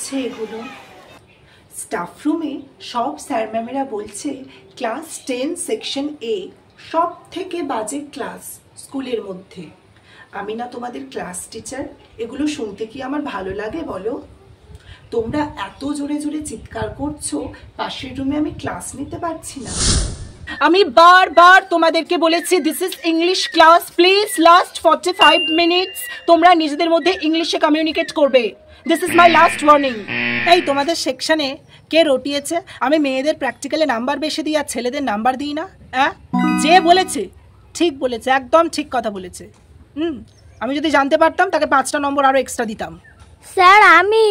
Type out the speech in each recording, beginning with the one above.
হচ্ছে এগুলো? স্টাফ রুমে সব স্যার ম্যামেরা বলছে ক্লাস 10 সেকশন এ সব থেকে বাজে ক্লাস স্কুলের মধ্যে। আমি না তোমাদের ক্লাস টিচার, এগুলো শুনতে কি আমার ভালো লাগে বলো? তোমরা এত জোরে জোরে চিৎকার করছো, পাশের রুমে আমি ক্লাস নিতে পারছি না। আমি বারবার তোমাদেরকে বলেছি this is English class, please last 45 minutes তোমরা নিজেদের মধ্যে ইংলিশে কমিউনিকেট করবে। This is my last warning. এই তোমাদের সেকশনে কে রটিয়েছে আমি মেয়েদের প্র্যাকটিক্যালে নাম্বার বেশি দিই আর ছেলেদের নাম্বার দিই না? হ্যাঁ, যে বলেছে ঠিক বলেছে, একদম ঠিক কথা বলেছে। আমি যদি জানতে পারতাম তাকে 5টা নম্বর আরো এক্সট্রা দিতাম। স্যার আমি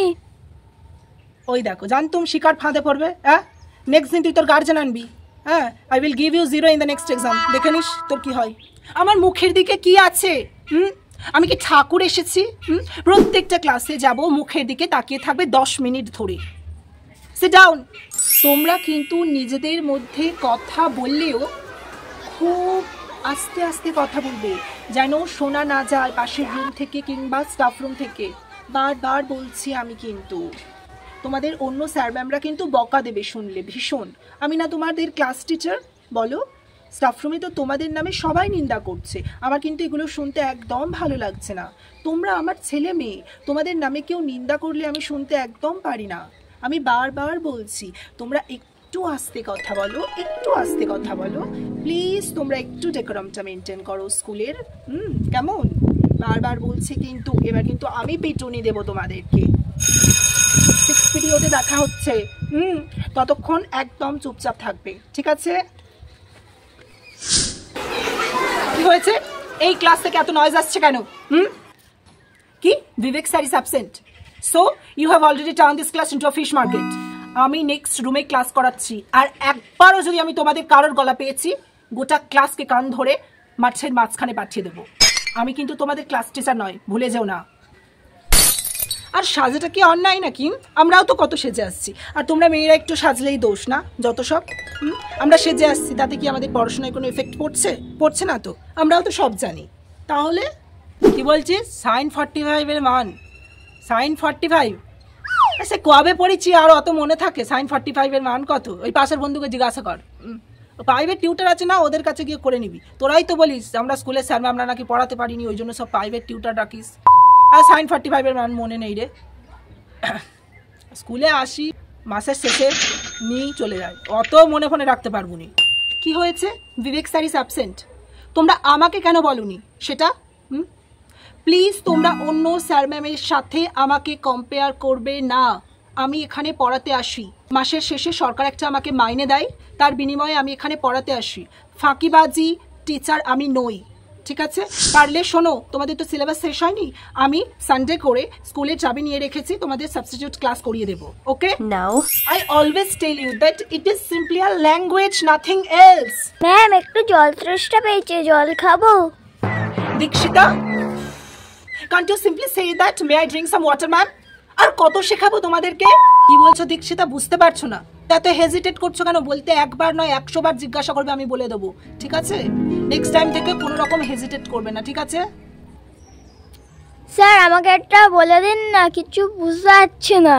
ওই দেখো জানতুম শিকার ফাঁদে পড়বে। হ্যাঁ, নেক্সট দিন তুই তোর গার্জেন আনবি। হ্যাঁ, I will give you 0 in the next exam. দেখে নিস তোর কি হয়। আমার মুখের দিকে কি আছে? আমি কি ঠাকুর এসেছি? প্রত্যেকটা ক্লাসে যাব, মুখের দিকে তাকিয়ে থাকবে 10 মিনিট ধরে। Sit down. তোমরা কিন্তু নিজেদের মধ্যে কথা বললেও খুব আস্তে আস্তে কথা বলবে, যেন শোনা না যায় পাশের রুম থেকে কিংবা স্টাফ রুম থেকে। বারবার বলছি আমি। কিন্তু তোমাদের অন্য স্যার ম্যামরা কিন্তু বকা দেবে শুনলে ভীষণ। আমি না তোমাদের ক্লাস টিচার বলো? স্টাফ রুমে তো তোমাদের নামে সবাই নিন্দা করছে, আমার কিন্তু এগুলো শুনতে একদম ভালো লাগছে না। তোমরা আমার ছেলে মেয়ে, তোমাদের নামে কেউ নিন্দা করলে আমি শুনতে একদম পারি না। আমি বারবার বলছি তোমরা একটু আস্তে কথা বলো, একটু আস্তে কথা বলো প্লিজ। তোমরা একটু ডেকোরামটা মেনটেন করো স্কুলের, কেমন? বারবার বলছি কিন্তু। এবার কিন্তু আমি পিটুনি দেবো তোমাদেরকে। 6 পিরিয়ডে দেখা হচ্ছে। ততক্ষণ একদম চুপচাপ থাকবে, ঠিক আছে? কি হয়েছে? এই ক্লাস থেকে এত নয়েজ আসছে কেন? কি Vivek sir is absent, so you have already turn this class into a fish market. আমি নেক্সট রুমে ক্লাস করাচ্ছি, আর একবারও যদি আমি তোমাদের কারোর গলা পেয়েছি, গোটা ক্লাসকে কান ধরে মাঠের মাঝখানে পাঠিয়ে দেবো। আমি কিন্তু তোমাদের ক্লাস টিচার নয়, ভুলে যেও না। আর সাজাটা কি অন্যায় নাকি? আমরাও তো কত সেজে আসছি, আর তোমরা মেয়েরা একটু সাজলেই দোষ না? যত সব আমরা সেজে আসছি, তাতে কি আমাদের পড়াশোনায় কোনো এফেক্ট পড়ছে? পড়ছে না তো, আমরাও তো সব জানি। তাহলে কি বলছিস সাইন 45 এর মান? সাইন 45 সে কবে পড়েছি আর অত মনে থাকে? সাইন 45 এর মান কত? ওই পাশের বন্ধুকে জিজ্ঞাসা কর। প্রাইভেট টিউটার আছে না, ওদের কাছে গিয়ে করে নিবি। তোরাই তো বলিস আমরা স্কুলের স্যার আমরা নাকি পড়াতে পারিনি, ওই জন্য সব প্রাইভেট টিউটার রাখিস। আর সাইন 45 এর মান মনে নেই রে। স্কুলে আসি, মাসের শেষে নিয়েই চলে যায়, অত মনে ফোনে রাখতে পারবো নি। কি হয়েছে? বিবেক স্যার ইজ অ্যাবসেন্ট, তোমরা আমাকে কেন বলনি সেটা? প্লিজ তোমরা অন্য স্যার ম্যামের সাথে আমাকে কম্পেয়ার করবে না। আমি এখানে পড়াতে আসি, মাসের শেষে সরকার একটা আমাকে মাইনে দেয়, তার বিনিময়ে আমি এখানে পড়াতে আসি। ফাঁকিবাজি টিচার আমি নই, ঠিক আছে? পারলে শোনো, তোমাদের তো সিলেবাস শেষ হয়নি, আমি সানডে করে স্কুলের চাবি নিয়ে রেখেছি, তোমাদের সাবস্টিটিউট ক্লাস করিয়ে দেবো। Okay? Now I always tell you that it is simply a language, nothing else. Ma'am একটু জল তৃষ্ণা পেয়েছে, জল খাবো? Dikshita, can't you simply say that may I drink some water ma'am? আর কত শেখাবো তোমাদেরকে? কি বলছো দীক্ষিতা, বুঝতে পারছো না? তাতে হেজিটেট করছো কেন? বলতে একবার নয় 100 বার জিজ্ঞাসা করবে, আমি বলে দেবো, ঠিক আছে? নেক্সট টাইম থেকে কোনো রকম হেজিটেট করবে না, ঠিক আছে? স্যার আমাকে একটা বলে দিন না, কিছু বুঝতে পারছি না।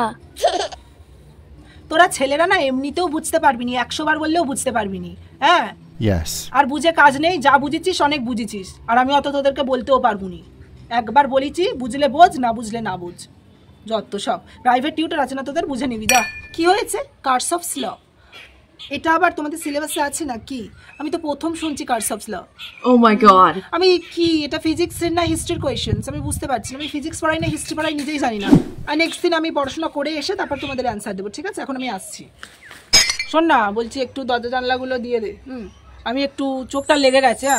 তোরা ছেলেরা না এমনিতেও বুঝতে পারবি নি, 100 বার বললেও বুঝতে পারবি নি। হ্যাঁ, আর বুঝে কাজ নেই, যা বুঝেছিস অনেক বুঝেছিস, আর আমি অত তোদেরকে বলতেও পারবো নি। একবার বলেছি, বুঝলে বোঝ, না বুঝলে না বুঝ। যত সব প্রাইভেট টিউটার আছে না তোদের, বুঝে নিবি। দা কি হয়েছে? কার্স অফ ল, এটা আবার তোমাদের সিলেবাসে আছে না কি? আমি তো প্রথম শুনছি curse of law. Oh my God, আমি কি এটা ফিজিক্সের না হিস্ট্রির কোয়েশ্চেন্স? আমি বুঝতে পারছি না, আমি ফিজিক্স পড়াই না হিস্ট্রি পড়াই নিজেই জানি না। আর নেক্সট দিন আমি পড়াশোনা করে এসে তারপর তোমাদের অ্যান্সার দেবো, ঠিক আছে? এখন আমি আসছি। শোন না, বলছি একটু দরজা জানলাগুলো দিয়ে দে। আমি একটু চোখটা লেগে গেছে।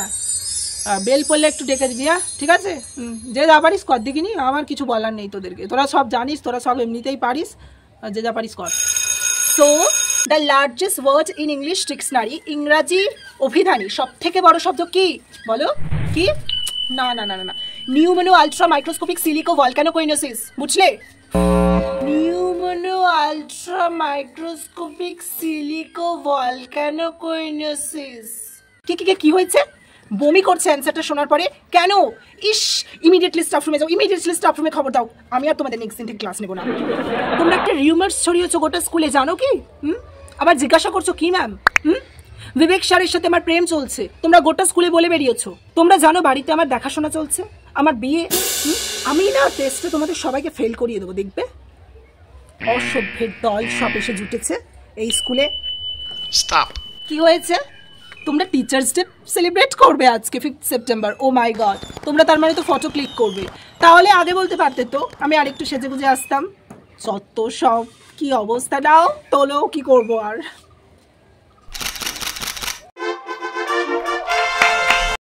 বেল পড়লে একটু ডেকে দিবি, হ্যাঁ? ঠিক আছে? যে যা পারিস কর দেখিনি, আমার কিছু বলার নেই তোদেরকে, তোরা সব জানিস, তোরা সব এমনিতেই পারিস, যে যা পারিস কর। So the largest word in English dictionary, ইংরাজি অভিধানী সব থেকে বড় শব্দ কি বলো? কি? না না না না, pneumonoultramicroscopicsilicovolcanoconiosis, বুঝলে? Pneumonoultramicroscopicsilicovolcanoconiosis. কি কি কি হয়েছে? বমি করছে অ্যান্সারটা শোনার পরে। কেন? ইস, ইমিডিয়েটলি স্টাফ রুমে যাও, ইমিডিয়েটলি স্টাফ রুমে খবর দাও। আমি আর তোমাদের নেক্সট দিন থেকে ক্লাস নেবো না। তোমরা একটা রিউমার্স ছড়িয়েছো গোটা স্কুলে, জানো কি? আবার জিজ্ঞাসা করছো কি ম্যাম? বিবেক স্যারের সাথে আমার প্রেম চলছে, তোমরা গোটা স্কুলে বলে বেরিয়েছো। তোমরা জানো বাড়িতে আমার দেখাশোনা চলছে, আমার বিয়ে। আমি না টেস্টে তোমাদের সবাইকে ফেল করিয়ে দেবো, দেখবে। অসভ্যের দল সব এসে জুটেছে এই স্কুলে। স্টপ। কি হয়েছে? তোমরা টিচার্স ডে সেলিব্রেট করবে আজকে 5 সেপ্টেম্বর? ও মাই গড, তোমরা তার মানে তো ফটো ক্লিক করবে। তাহলে আগে বলতে পারতে তো, আমি আরেকটু সেজে গুজে আসতাম। যত সব, কি অবস্থা। নাও তোলো, কি করবো আর।